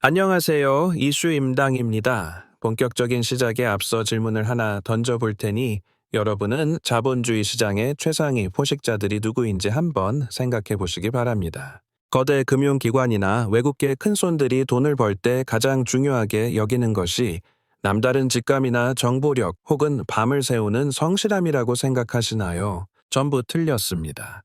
안녕하세요. 이슈 임당입니다. 본격적인 시작에 앞서 질문을 하나 던져볼 테니 여러분은 자본주의 시장의 최상위 포식자들이 누구인지 한번 생각해 보시기 바랍니다. 거대 금융기관이나 외국계 큰손들이 돈을 벌 때 가장 중요하게 여기는 것이 남다른 직감이나 정보력 혹은 밤을 새우는 성실함이라고 생각하시나요? 전부 틀렸습니다.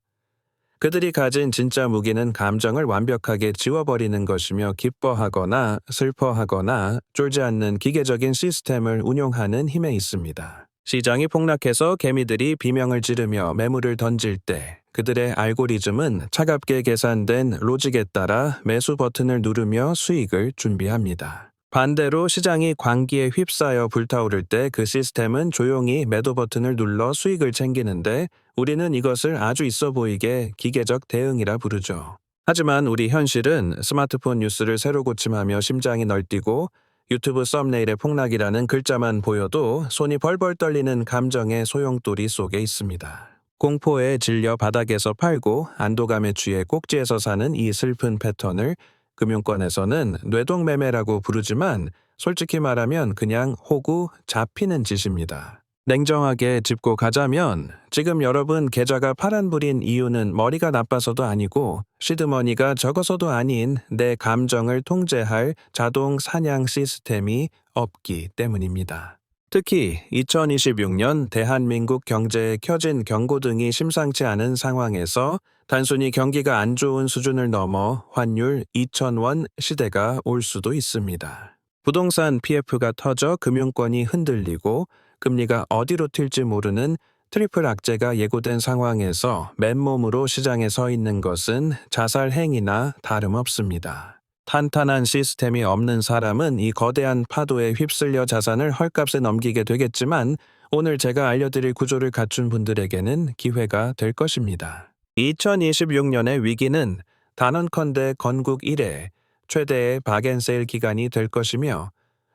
그들이 가진 진짜 무기는 감정을 완벽하게 지워버리는 것이며 기뻐하거나 슬퍼하거나 쫄지 않는 기계적인 시스템을 운용하는 힘에 있습니다. 시장이 폭락해서 개미들이 비명을 지르며 매물을 던질 때 그들의 알고리즘은 차갑게 계산된 로직에 따라 매수 버튼을 누르며 수익을 준비합니다. 반대로 시장이 광기에 휩싸여 불타오를 때 그 시스템은 조용히 매도 버튼을 눌러 수익을 챙기는데 우리는 이것을 아주 있어 보이게 기계적 대응이라 부르죠. 하지만 우리 현실은 스마트폰 뉴스를 새로 고침하며 심장이 널뛰고 유튜브 썸네일의 폭락이라는 글자만 보여도 손이 벌벌 떨리는 감정의 소용돌이 속에 있습니다. 공포에 질려 바닥에서 팔고 안도감에 취해 꼭지에서 사는 이 슬픈 패턴을 금융권에서는 뇌동매매라고 부르지만 솔직히 말하면 그냥 호구 잡히는 짓입니다. 냉정하게 짚고 가자면 지금 여러분 계좌가 파란불인 이유는 머리가 나빠서도 아니고 시드머니가 적어서도 아닌 내 감정을 통제할 자동 사냥 시스템이 없기 때문입니다. 특히 2026년 대한민국 경제에 켜진 경고등이 심상치 않은 상황에서 단순히 경기가 안 좋은 수준을 넘어 환율 2,000원 시대가 올 수도 있습니다. 부동산 PF가 터져 금융권이 흔들리고 금리가 어디로 튈지 모르는 트리플 악재가 예고된 상황에서 맨몸으로 시장에 서 있는 것은 자살 행위나 다름없습니다. 탄탄한 시스템이 없는 사람은 이 거대한 파도에 휩쓸려 자산을 헐값에 넘기게 되겠지만 오늘 제가 알려드릴 구조를 갖춘 분들에게는 기회가 될 것입니다. 2026년의 위기는 단언컨대 건국 이래 최대의 박앤세일 기간이 될 것이며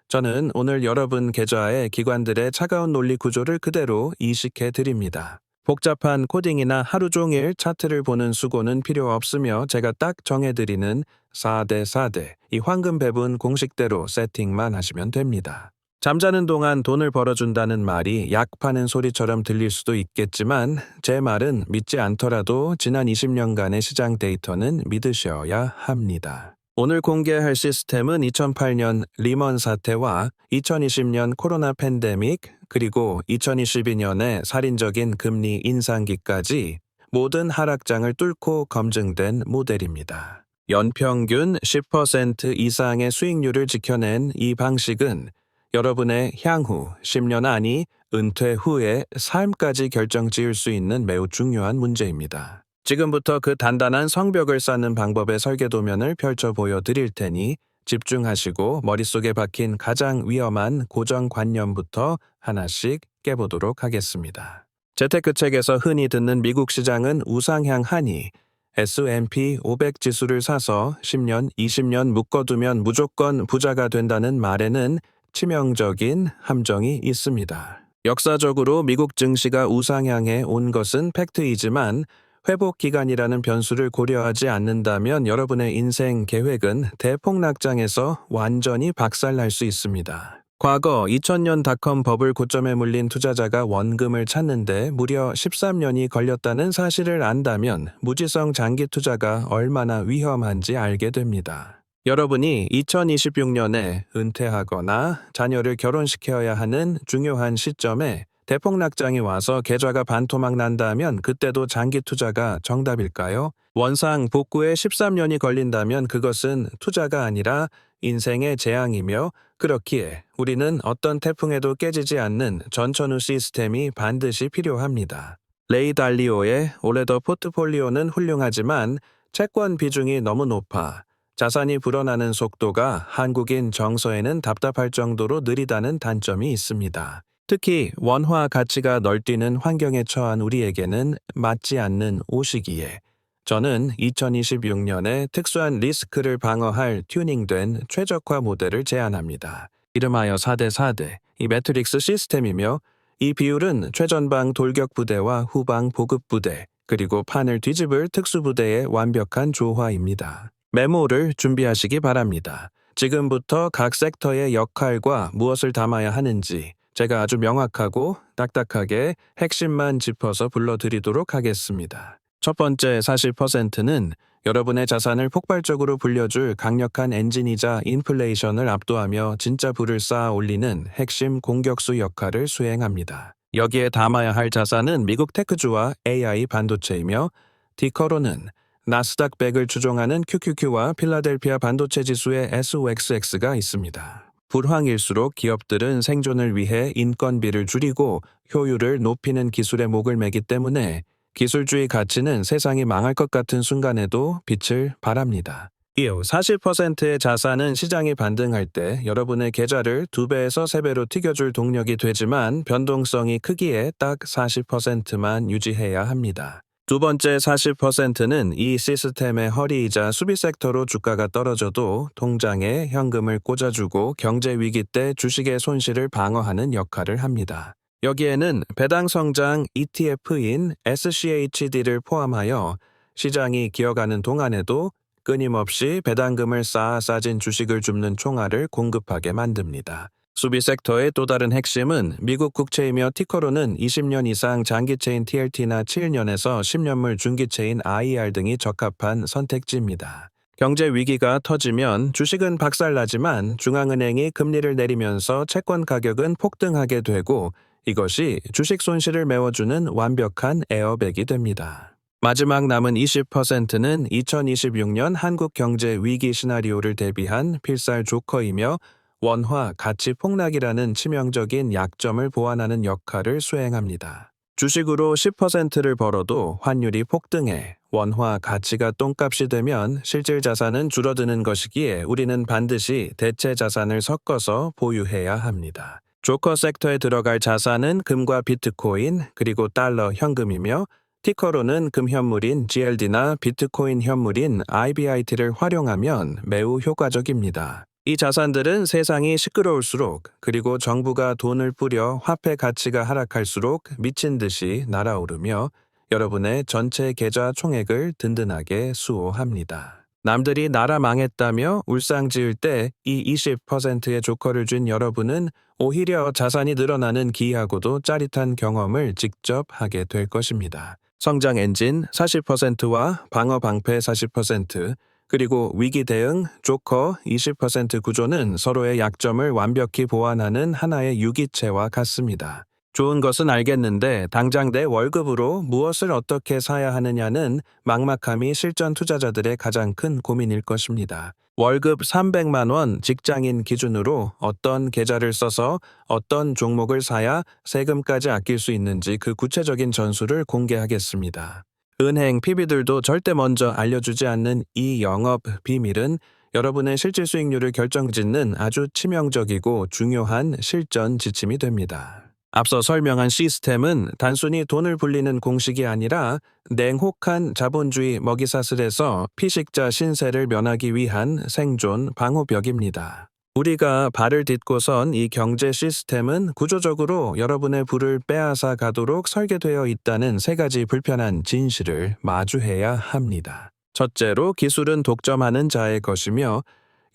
저는 오늘 여러분 계좌에 기관들의 차가운 논리 구조를 그대로 이식해 드립니다. 복잡한 코딩이나 하루 종일 차트를 보는 수고는 필요 없으며 제가 딱 정해드리는 4대 4대 이 황금 배분 공식대로 세팅만 하시면 됩니다. 잠자는 동안 돈을 벌어준다는 말이 약 파는 소리처럼 들릴 수도 있겠지만 제 말은 믿지 않더라도 지난 20년간의 시장 데이터는 믿으셔야 합니다. 오늘 공개할 시스템은 2008년 리먼 사태와 2020년 코로나 팬데믹 그리고 2022년의 살인적인 금리 인상기까지 모든 하락장을 뚫고 검증된 모델입니다. 연평균 10% 이상의 수익률을 지켜낸 이 방식은 여러분의 향후 10년 아니 은퇴 후의 삶까지 결정지을 수 있는 매우 중요한 문제입니다. 지금부터 그 단단한 성벽을 쌓는 방법의 설계도면을 펼쳐 보여드릴 테니 집중하시고 머릿속에 박힌 가장 위험한 고정관념부터 하나씩 깨보도록 하겠습니다. 재테크 책에서 흔히 듣는 미국 시장은 우상향하니 S&P 500 지수를 사서 10년, 20년 묶어두면 무조건 부자가 된다는 말에는 치명적인 함정이 있습니다. 역사적으로 미국 증시가 우상향해 온 것은 팩트이지만 회복 기간이라는 변수를 고려하지 않는다면 여러분의 인생 계획은 대폭락장에서 완전히 박살날 수 있습니다. 과거 2000년 닷컴 버블 고점에 물린 투자자가 원금을 찾는데 무려 13년이 걸렸다는 사실을 안다면 무지성 장기 투자가 얼마나 위험한지 알게 됩니다. 여러분이 2026년에 은퇴하거나 자녀를 결혼시켜야 하는 중요한 시점에 대폭락장이 와서 계좌가 반토막 난다면 그때도 장기 투자가 정답일까요? 원상 복구에 13년이 걸린다면 그것은 투자가 아니라 인생의 재앙이며 그렇기에 우리는 어떤 태풍에도 깨지지 않는 전천후 시스템이 반드시 필요합니다. 레이 달리오의 올해 더 포트폴리오는 훌륭하지만 채권 비중이 너무 높아 자산이 불어나는 속도가 한국인 정서에는 답답할 정도로 느리다는 단점이 있습니다. 특히 원화 가치가 널뛰는 환경에 처한 우리에게는 맞지 않는 옷이기에 저는 2026년에 특수한 리스크를 방어할 튜닝된 최적화 모델을 제안합니다. 이름하여 4대 4대, 이 매트릭스 시스템이며 이 비율은 최전방 돌격 부대와 후방 보급 부대, 그리고 판을 뒤집을 특수 부대의 완벽한 조화입니다. 메모를 준비하시기 바랍니다. 지금부터 각 섹터의 역할과 무엇을 담아야 하는지 제가 아주 명확하고 딱딱하게 핵심만 짚어서 불러드리도록 하겠습니다. 첫 번째 40%는 여러분의 자산을 폭발적으로 불려줄 강력한 엔진이자 인플레이션을 압도하며 진짜 부를 쌓아 올리는 핵심 공격수 역할을 수행합니다. 여기에 담아야 할 자산은 미국 테크주와 AI 반도체이며 티커로는 나스닥 100을 추종하는 QQQ와 필라델피아 반도체 지수의 SOXX가 있습니다. 불황일수록 기업들은 생존을 위해 인건비를 줄이고 효율을 높이는 기술에 목을 매기 때문에 기술주의 가치는 세상이 망할 것 같은 순간에도 빛을 발합니다. 이후 40%의 자산은 시장이 반등할 때 여러분의 계좌를 2배에서 3배로 튀겨줄 동력이 되지만 변동성이 크기에 딱 40%만 유지해야 합니다. 두 번째 40%는 이 시스템의 허리이자 수비 섹터로 주가가 떨어져도 통장에 현금을 꽂아주고 경제 위기 때 주식의 손실을 방어하는 역할을 합니다. 여기에는 배당 성장 ETF인 SCHD를 포함하여 시장이 기어가는 동안에도 끊임없이 배당금을 쌓아 싸진 주식을 줍는 총알을 공급하게 만듭니다. 수비 섹터의 또 다른 핵심은 미국 국채이며 티커로는 20년 이상 장기채인 TLT나 7년에서 10년물 중기채인 IR 등이 적합한 선택지입니다. 경제 위기가 터지면 주식은 박살나지만 중앙은행이 금리를 내리면서 채권 가격은 폭등하게 되고 이것이 주식 손실을 메워주는 완벽한 에어백이 됩니다. 마지막 남은 20%는 2026년 한국 경제 위기 시나리오를 대비한 필살 조커이며 원화 가치 폭락이라는 치명적인 약점을 보완하는 역할을 수행합니다. 주식으로 10%를 벌어도 환율이 폭등해 원화 가치가 똥값이 되면 실질 자산은 줄어드는 것이기에 우리는 반드시 대체 자산을 섞어서 보유해야 합니다. 조커 섹터에 들어갈 자산은 금과 비트코인 그리고 달러 현금이며 티커로는 금현물인 GLD나 비트코인 현물인 IBIT를 활용하면 매우 효과적입니다. 이 자산들은 세상이 시끄러울수록 그리고 정부가 돈을 뿌려 화폐 가치가 하락할수록 미친 듯이 날아오르며 여러분의 전체 계좌 총액을 든든하게 수호합니다. 남들이 나라 망했다며 울상지을 때 이 20%의 조커를 쥔 여러분은 오히려 자산이 늘어나는 기이하고도 짜릿한 경험을 직접 하게 될 것입니다. 성장 엔진 40%와 방어 방패 40%, 그리고 위기 대응 조커 20% 구조는 서로의 약점을 완벽히 보완하는 하나의 유기체와 같습니다. 좋은 것은 알겠는데 당장 내 월급으로 무엇을 어떻게 사야 하느냐는 막막함이 실전 투자자들의 가장 큰 고민일 것입니다. 월급 300만 원 직장인 기준으로 어떤 계좌를 써서 어떤 종목을 사야 세금까지 아낄 수 있는지 그 구체적인 전술을 공개하겠습니다. 은행 PB들도 절대 먼저 알려주지 않는 이 영업 비밀은 여러분의 실질 수익률을 결정짓는 아주 치명적이고 중요한 실전 지침이 됩니다. 앞서 설명한 시스템은 단순히 돈을 불리는 공식이 아니라 냉혹한 자본주의 먹이사슬에서 피식자 신세를 면하기 위한 생존 방호벽입니다. 우리가 발을 딛고선 이 경제 시스템은 구조적으로 여러분의 부를 빼앗아 가도록 설계되어 있다는 세 가지 불편한 진실을 마주해야 합니다. 첫째로 기술은 독점하는 자의 것이며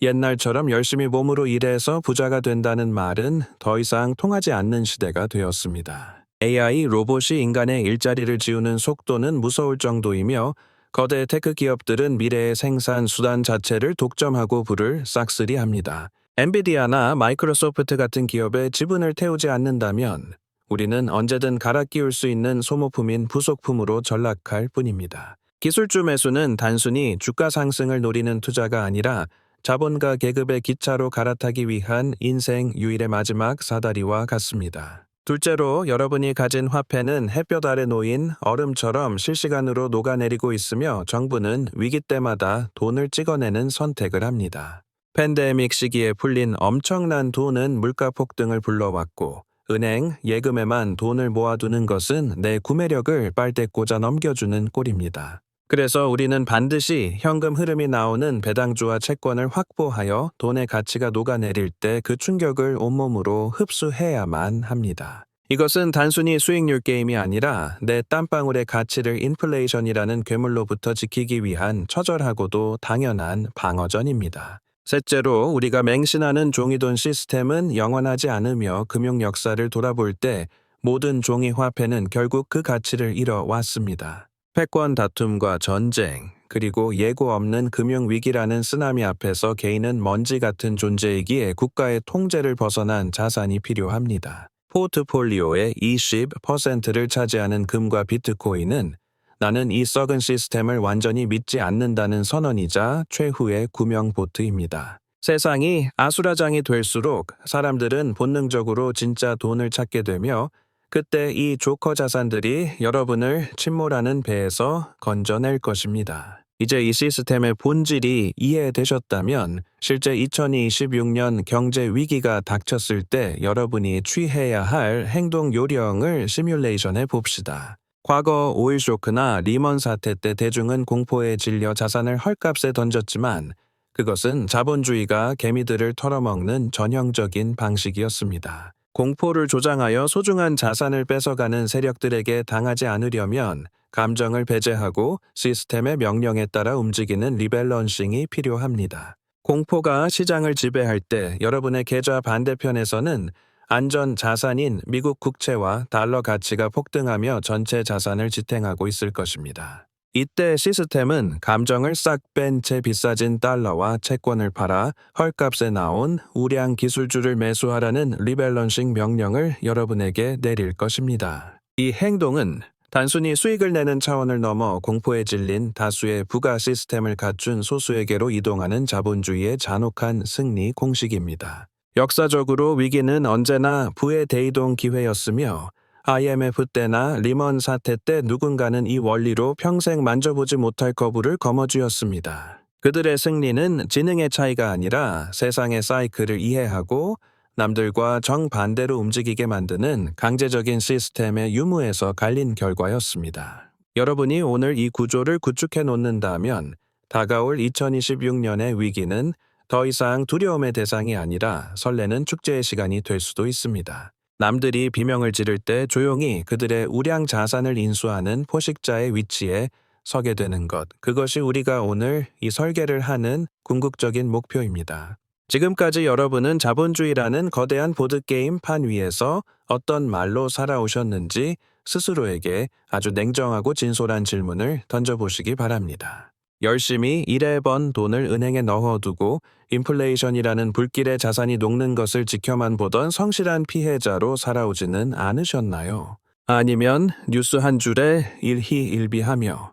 옛날처럼 열심히 몸으로 일해서 부자가 된다는 말은 더 이상 통하지 않는 시대가 되었습니다. AI 로봇이 인간의 일자리를 지우는 속도는 무서울 정도이며 거대 테크 기업들은 미래의 생산 수단 자체를 독점하고 부를 싹쓸이합니다. 엔비디아나 마이크로소프트 같은 기업의 지분을 태우지 않는다면 우리는 언제든 갈아 끼울 수 있는 소모품인 부속품으로 전락할 뿐입니다. 기술주 매수는 단순히 주가 상승을 노리는 투자가 아니라 자본가 계급의 기차로 갈아타기 위한 인생 유일의 마지막 사다리와 같습니다. 둘째로 여러분이 가진 화폐는 햇볕 아래 놓인 얼음처럼 실시간으로 녹아내리고 있으며 정부는 위기 때마다 돈을 찍어내는 선택을 합니다. 팬데믹 시기에 풀린 엄청난 돈은 물가 폭등을 불러왔고 은행, 예금에만 돈을 모아두는 것은 내 구매력을 빨대 꽂아 넘겨주는 꼴입니다. 그래서 우리는 반드시 현금 흐름이 나오는 배당주와 채권을 확보하여 돈의 가치가 녹아내릴 때 그 충격을 온몸으로 흡수해야만 합니다. 이것은 단순히 수익률 게임이 아니라 내 땀방울의 가치를 인플레이션이라는 괴물로부터 지키기 위한 처절하고도 당연한 방어전입니다. 셋째로 우리가 맹신하는 종이돈 시스템은 영원하지 않으며 금융 역사를 돌아볼 때 모든 종이 화폐는 결국 그 가치를 잃어왔습니다. 패권 다툼과 전쟁, 그리고 예고 없는 금융 위기라는 쓰나미 앞에서 개인은 먼지 같은 존재이기에 국가의 통제를 벗어난 자산이 필요합니다. 포트폴리오의 20%를 차지하는 금과 비트코인은 나는 이 썩은 시스템을 완전히 믿지 않는다는 선언이자 최후의 구명보트입니다. 세상이 아수라장이 될수록 사람들은 본능적으로 진짜 돈을 찾게 되며 그때 이 조커 자산들이 여러분을 침몰하는 배에서 건져낼 것입니다. 이제 이 시스템의 본질이 이해되셨다면 실제 2026년 경제 위기가 닥쳤을 때 여러분이 취해야 할 행동 요령을 시뮬레이션해 봅시다. 과거 오일 쇼크나 리먼 사태 때 대중은 공포에 질려 자산을 헐값에 던졌지만 그것은 자본주의가 개미들을 털어먹는 전형적인 방식이었습니다. 공포를 조장하여 소중한 자산을 뺏어가는 세력들에게 당하지 않으려면 감정을 배제하고 시스템의 명령에 따라 움직이는 리밸런싱이 필요합니다. 공포가 시장을 지배할 때 여러분의 계좌 반대편에서는 안전 자산인 미국 국채와 달러 가치가 폭등하며 전체 자산을 지탱하고 있을 것입니다. 이때 시스템은 감정을 싹 뺀 채 비싸진 달러와 채권을 팔아 헐값에 나온 우량 기술주를 매수하라는 리밸런싱 명령을 여러분에게 내릴 것입니다. 이 행동은 단순히 수익을 내는 차원을 넘어 공포에 질린 다수의 부가 시스템을 갖춘 소수에게로 이동하는 자본주의의 잔혹한 승리 공식입니다. 역사적으로 위기는 언제나 부의 대이동 기회였으며 IMF 때나 리먼 사태 때 누군가는 이 원리로 평생 만져보지 못할 거부를 거머쥐었습니다. 그들의 승리는 지능의 차이가 아니라 세상의 사이클을 이해하고 남들과 정반대로 움직이게 만드는 강제적인 시스템의 유무에서 갈린 결과였습니다. 여러분이 오늘 이 구조를 구축해 놓는다면 다가올 2026년의 위기는 더 이상 두려움의 대상이 아니라 설레는 축제의 시간이 될 수도 있습니다. 남들이 비명을 지를 때 조용히 그들의 우량 자산을 인수하는 포식자의 위치에 서게 되는 것, 그것이 우리가 오늘 이 설계를 하는 궁극적인 목표입니다. 지금까지 여러분은 자본주의라는 거대한 보드게임 판 위에서 어떤 말로 살아오셨는지 스스로에게 아주 냉정하고 진솔한 질문을 던져보시기 바랍니다. 열심히 일해번 돈을 은행에 넣어두고 인플레이션이라는 불길의 자산이 녹는 것을 지켜만 보던 성실한 피해자로 살아오지는 않으셨나요? 아니면 뉴스 한 줄에 일희일비하며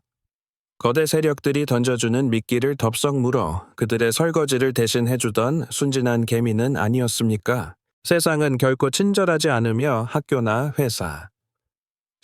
거대 세력들이 던져주는 미끼를 덥석 물어 그들의 설거지를 대신 해주던 순진한 개미는 아니었습니까? 세상은 결코 친절하지 않으며 학교나 회사,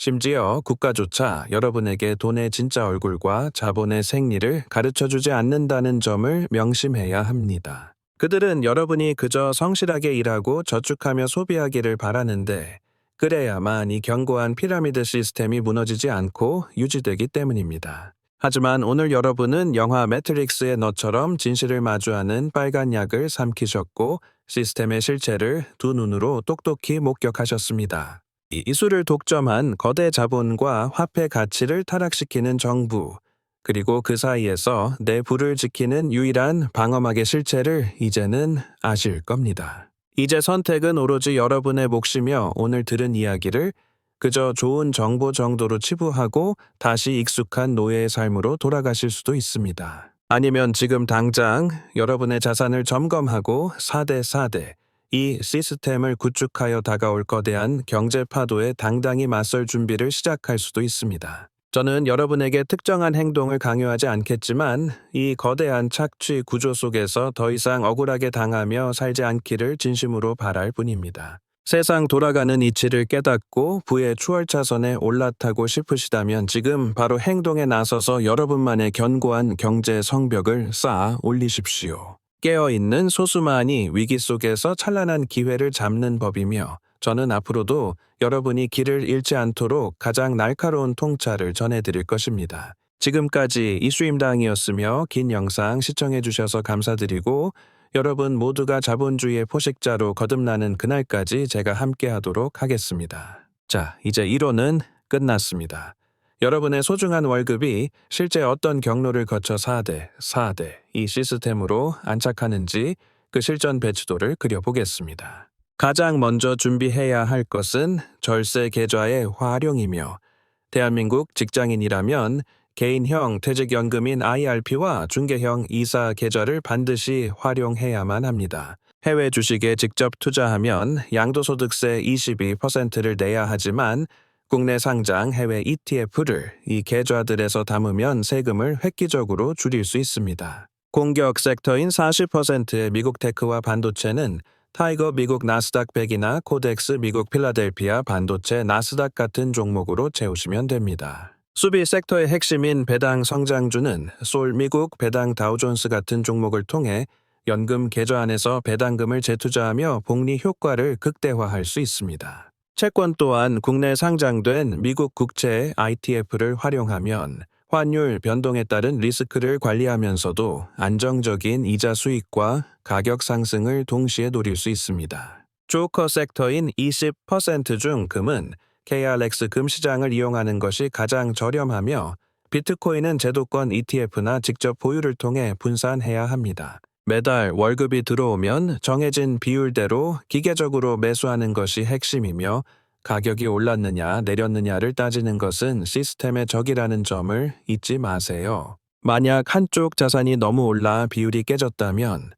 심지어 국가조차 여러분에게 돈의 진짜 얼굴과 자본의 생리를 가르쳐주지 않는다는 점을 명심해야 합니다. 그들은 여러분이 그저 성실하게 일하고 저축하며 소비하기를 바라는데 그래야만 이 견고한 피라미드 시스템이 무너지지 않고 유지되기 때문입니다. 하지만 오늘 여러분은 영화 매트릭스의 너처럼 진실을 마주하는 빨간 약을 삼키셨고 시스템의 실체를 두 눈으로 똑똑히 목격하셨습니다. 이 이수를 독점한 거대 자본과 화폐 가치를 타락시키는 정부, 그리고 그 사이에서 내 부를 지키는 유일한 방어막의 실체를 이제는 아실 겁니다. 이제 선택은 오로지 여러분의 몫이며 오늘 들은 이야기를 그저 좋은 정보 정도로 치부하고 다시 익숙한 노예의 삶으로 돌아가실 수도 있습니다. 아니면 지금 당장 여러분의 자산을 점검하고 4대 이 시스템을 구축하여 다가올 거대한 경제 파도에 당당히 맞설 준비를 시작할 수도 있습니다. 저는 여러분에게 특정한 행동을 강요하지 않겠지만 이 거대한 착취 구조 속에서 더 이상 억울하게 당하며 살지 않기를 진심으로 바랄 뿐입니다. 세상 돌아가는 이치를 깨닫고 부의 추월차선에 올라타고 싶으시다면 지금 바로 행동에 나서서 여러분만의 견고한 경제 성벽을 쌓아 올리십시오. 깨어있는 소수만이 위기 속에서 찬란한 기회를 잡는 법이며 저는 앞으로도 여러분이 길을 잃지 않도록 가장 날카로운 통찰을 전해드릴 것입니다. 지금까지 이수임당이었으며 긴 영상 시청해주셔서 감사드리고 여러분 모두가 자본주의의 포식자로 거듭나는 그날까지 제가 함께하도록 하겠습니다. 자, 이제 1호는 끝났습니다. 여러분의 소중한 월급이 실제 어떤 경로를 거쳐 4대 이 시스템으로 안착하는지 그 실전 배치도를 그려보겠습니다. 가장 먼저 준비해야 할 것은 절세 계좌의 활용이며, 대한민국 직장인이라면 개인형 퇴직연금인 IRP와 중개형 이사 계좌를 반드시 활용해야만 합니다. 해외 주식에 직접 투자하면 양도소득세 22%를 내야 하지만 국내 상장 해외 ETF를 이 계좌들에서 담으면 세금을 획기적으로 줄일 수 있습니다. 공격 섹터인 40%의 미국 테크와 반도체는 타이거 미국 나스닥 100이나 코덱스 미국 필라델피아 반도체 나스닥 같은 종목으로 채우시면 됩니다. 수비 섹터의 핵심인 배당 성장주는 솔 미국 배당 다우존스 같은 종목을 통해 연금 계좌 안에서 배당금을 재투자하며 복리 효과를 극대화할 수 있습니다. 채권 또한 국내 상장된 미국 국채 ITF를 활용하면 환율 변동에 따른 리스크를 관리하면서도 안정적인 이자 수익과 가격 상승을 동시에 노릴 수 있습니다. 조커 섹터인 20% 중 금은 KRX 금 시장을 이용하는 것이 가장 저렴하며, 비트코인은 제도권 ETF나 직접 보유를 통해 분산해야 합니다. 매달 월급이 들어오면 정해진 비율대로 기계적으로 매수하는 것이 핵심이며, 가격이 올랐느냐 내렸느냐를 따지는 것은 시스템의 적이라는 점을 잊지 마세요. 만약 한쪽 자산이 너무 올라 비율이 깨졌다면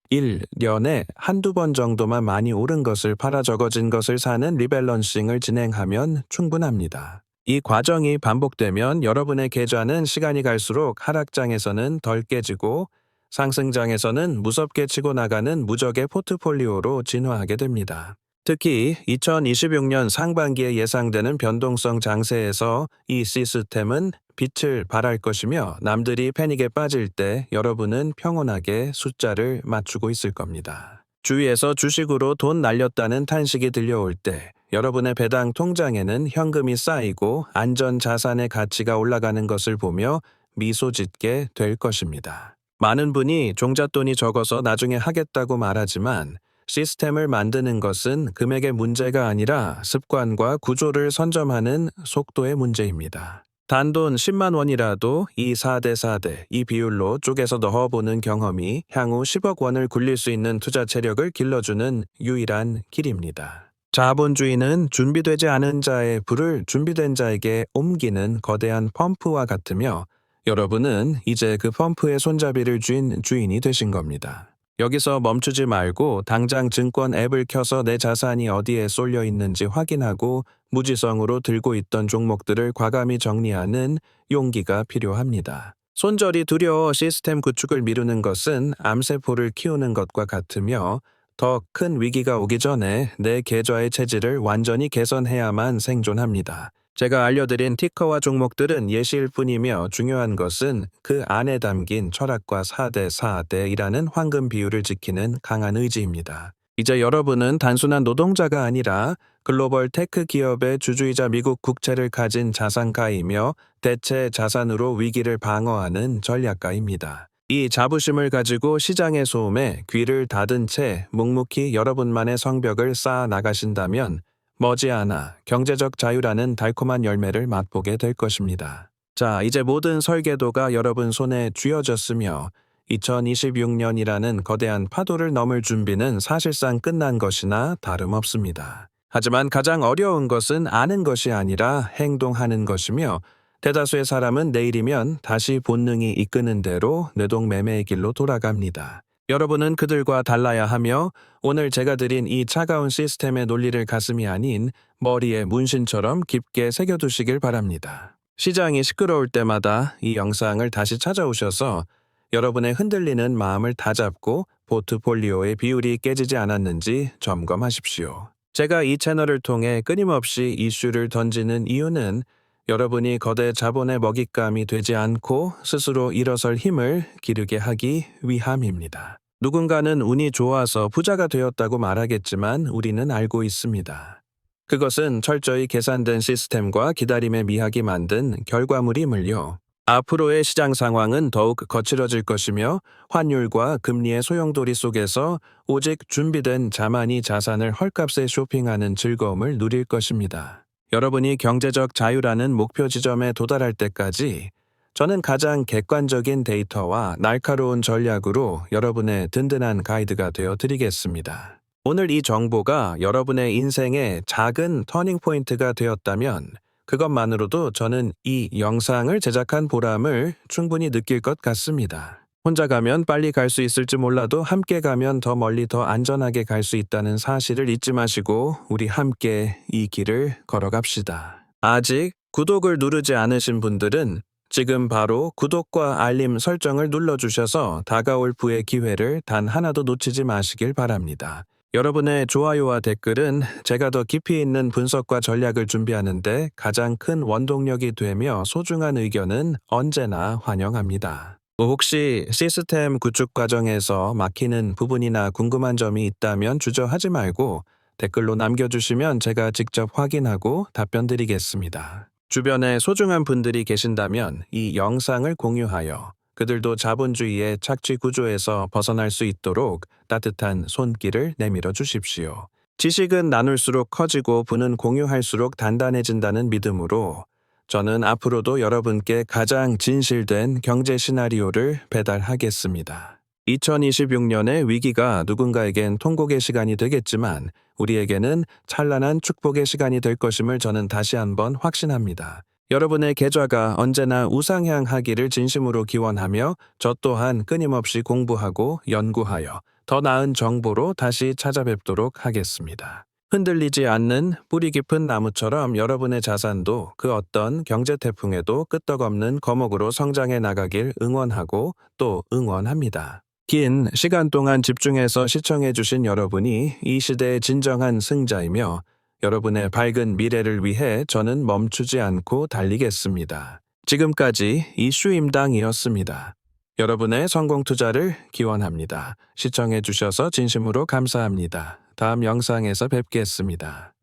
1년에 한두 번 정도만 많이 오른 것을 팔아 적어진 것을 사는 리밸런싱을 진행하면 충분합니다. 이 과정이 반복되면 여러분의 계좌는 시간이 갈수록 하락장에서는 덜 깨지고 상승장에서는 무섭게 치고 나가는 무적의 포트폴리오로 진화하게 됩니다. 특히 2026년 상반기에 예상되는 변동성 장세에서 이 시스템은 빛을 발할 것이며, 남들이 패닉에 빠질 때 여러분은 평온하게 숫자를 맞추고 있을 겁니다. 주위에서 주식으로 돈 날렸다는 탄식이 들려올 때 여러분의 배당 통장에는 현금이 쌓이고 안전 자산의 가치가 올라가는 것을 보며 미소 짓게 될 것입니다. 많은 분이 종잣돈이 적어서 나중에 하겠다고 말하지만, 시스템을 만드는 것은 금액의 문제가 아니라 습관과 구조를 선점하는 속도의 문제입니다. 단돈 10만 원이라도 이 4대 이 비율로 쪼개서 넣어보는 경험이 향후 10억 원을 굴릴 수 있는 투자 체력을 길러주는 유일한 길입니다. 자본주의는 준비되지 않은 자의 불을 준비된 자에게 옮기는 거대한 펌프와 같으며, 여러분은 이제 그 펌프의 손잡이를 쥔 주인이 되신 겁니다. 여기서 멈추지 말고 당장 증권 앱을 켜서 내 자산이 어디에 쏠려 있는지 확인하고 무지성으로 들고 있던 종목들을 과감히 정리하는 용기가 필요합니다. 손절이 두려워 시스템 구축을 미루는 것은 암세포를 키우는 것과 같으며, 더 큰 위기가 오기 전에 내 계좌의 체질을 완전히 개선해야만 생존합니다. 제가 알려드린 티커와 종목들은 예시일 뿐이며, 중요한 것은 그 안에 담긴 철학과 4대4대이라는 황금 비율을 지키는 강한 의지입니다. 이제 여러분은 단순한 노동자가 아니라 글로벌 테크 기업의 주주이자 미국 국채를 가진 자산가이며, 대체 자산으로 위기를 방어하는 전략가입니다. 이 자부심을 가지고 시장의 소음에 귀를 닫은 채 묵묵히 여러분만의 성벽을 쌓아 나가신다면 머지않아 경제적 자유라는 달콤한 열매를 맛보게 될 것입니다. 자, 이제 모든 설계도가 여러분 손에 쥐어졌으며 2026년이라는 거대한 파도를 넘을 준비는 사실상 끝난 것이나 다름없습니다. 하지만 가장 어려운 것은 아는 것이 아니라 행동하는 것이며, 대다수의 사람은 내일이면 다시 본능이 이끄는 대로 뇌동매매의 길로 돌아갑니다. 여러분은 그들과 달라야 하며, 오늘 제가 드린 이 차가운 시스템의 논리를 가슴이 아닌 머리에 문신처럼 깊게 새겨두시길 바랍니다. 시장이 시끄러울 때마다 이 영상을 다시 찾아오셔서 여러분의 흔들리는 마음을 다잡고 포트폴리오의 비율이 깨지지 않았는지 점검하십시오. 제가 이 채널을 통해 끊임없이 이슈를 던지는 이유는 여러분이 거대 자본의 먹잇감이 되지 않고 스스로 일어설 힘을 기르게 하기 위함입니다. 누군가는 운이 좋아서 부자가 되었다고 말하겠지만 우리는 알고 있습니다. 그것은 철저히 계산된 시스템과 기다림의 미학이 만든 결과물임을요. 앞으로의 시장 상황은 더욱 거칠어질 것이며, 환율과 금리의 소용돌이 속에서 오직 준비된 자만이 자산을 헐값에 쇼핑하는 즐거움을 누릴 것입니다. 여러분이 경제적 자유라는 목표 지점에 도달할 때까지 저는 가장 객관적인 데이터와 날카로운 전략으로 여러분의 든든한 가이드가 되어 드리겠습니다. 오늘 이 정보가 여러분의 인생의 작은 터닝포인트가 되었다면 그것만으로도 저는 이 영상을 제작한 보람을 충분히 느낄 것 같습니다. 혼자 가면 빨리 갈 수 있을지 몰라도 함께 가면 더 멀리 더 안전하게 갈 수 있다는 사실을 잊지 마시고 우리 함께 이 길을 걸어갑시다. 아직 구독을 누르지 않으신 분들은 지금 바로 구독과 알림 설정을 눌러주셔서 다가올 부의 기회를 단 하나도 놓치지 마시길 바랍니다. 여러분의 좋아요와 댓글은 제가 더 깊이 있는 분석과 전략을 준비하는데 가장 큰 원동력이 되며 소중한 의견은 언제나 환영합니다. 혹시 시스템 구축 과정에서 막히는 부분이나 궁금한 점이 있다면 주저하지 말고 댓글로 남겨주시면 제가 직접 확인하고 답변 드리겠습니다. 주변에 소중한 분들이 계신다면 이 영상을 공유하여 그들도 자본주의의 착취 구조에서 벗어날 수 있도록 따뜻한 손길을 내밀어 주십시오. 지식은 나눌수록 커지고 부는 공유할수록 단단해진다는 믿음으로 저는 앞으로도 여러분께 가장 진실된 경제 시나리오를 배달하겠습니다. 2026년의 위기가 누군가에겐 통곡의 시간이 되겠지만 우리에게는 찬란한 축복의 시간이 될 것임을 저는 다시 한번 확신합니다. 여러분의 계좌가 언제나 우상향하기를 진심으로 기원하며 저 또한 끊임없이 공부하고 연구하여 더 나은 정보로 다시 찾아뵙도록 하겠습니다. 흔들리지 않는 뿌리 깊은 나무처럼 여러분의 자산도 그 어떤 경제 태풍에도 끄떡없는 거목으로 성장해 나가길 응원하고 또 응원합니다. 긴 시간 동안 집중해서 시청해주신 여러분이 이 시대의 진정한 승자이며 여러분의 밝은 미래를 위해 저는 멈추지 않고 달리겠습니다. 지금까지 이슈임당이었습니다. 여러분의 성공 투자를 기원합니다. 시청해주셔서 진심으로 감사합니다. 다음 영상에서 뵙겠습니다.